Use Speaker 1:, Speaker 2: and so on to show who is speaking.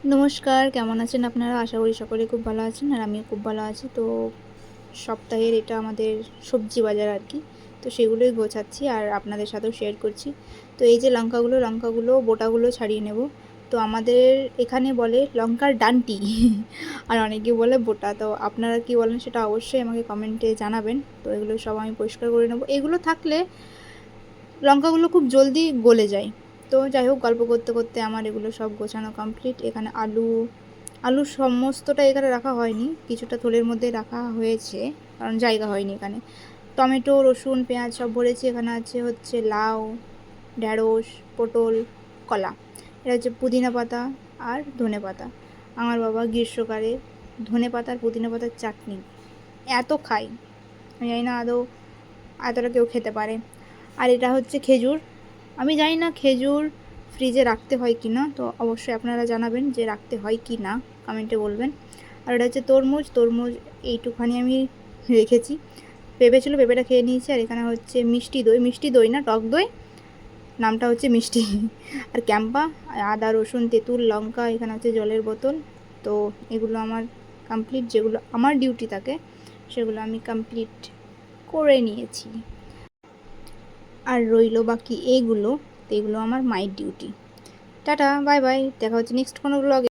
Speaker 1: নমস্কার, কেমন আছেন আপনারা? আশা করি সকলে খুব ভালো আছেন আর আমিও খুব ভালো আছি। তো সপ্তাহের এটা আমাদের সবজি বাজার আর কি। তো সেগুলোই গোছাচ্ছি আর আপনাদের সাথেও শেয়ার করছি। তো এই যে লঙ্কাগুলো বোটাগুলো ছাড়িয়ে নেব। তো আমাদের এখানে বলে লঙ্কার ডান্টি আর অনেকে বলে বোটা। তো আপনারা কি বলেন সেটা অবশ্যই আমাকে কমেন্টে জানাবেন। তো এগুলো সব আমি পরিষ্কার করে নেব। এগুলো থাকলে লঙ্কাগুলো খুব জলদি গলে যায়। তো যাই হোক, গল্প করতে করতে আমার এগুলো সব গোছানো কমপ্লিট। এখানে আলু সমস্তটা এখানে রাখা হয়নি, কিছুটা থলের মধ্যে রাখা হয়েছে কারণ জায়গা হয়নি এখানে। টমেটো, রসুন, পেঁয়াজ সব ভরেছি। এখানে হচ্ছে লাউ, ঢ্যাঁড়স, পটল, কলা। এটা হচ্ছে পুদিনা পাতা আর ধনে পাতা। আমার বাবা গ্রীষ্মকালে ধনে পাতা আর পুদিনা পাতার চাটনি এত খাই, আমি জানি না আদৌ এতটা কেউ খেতে পারে। আর এটা হচ্ছে খেজুর। আমি জানি না খেজুর ফ্রিজে রাখতে হয় কি না, তো অবশ্যই আপনারা জানাবেন যে রাখতে হয় কি না, কমেন্টে বলবেন। আর এটা হচ্ছে তরমুজ এইটুখানি আমি রেখেছি। পেঁপে ছিল, পেঁপেটা খেয়ে নিয়েছি। আর এখানে হচ্ছে মিষ্টি দই না, টক দই, নামটা হচ্ছে মিষ্টি আর ক্যাম্পা, আদা, রসুন, তেঁতুল, লঙ্কা, এখানে হচ্ছে জলের বোতল। তো এগুলো আমার কমপ্লিট, যেগুলো আমার ডিউটি থাকে সেগুলো আমি কমপ্লিট করে নিয়েছি। আর রইল বাকি এইগুলো, তো এগুলো আমার my duty. Tata, bye bye, দেখা হচ্ছে নেক্সট কোনো ব্লগে।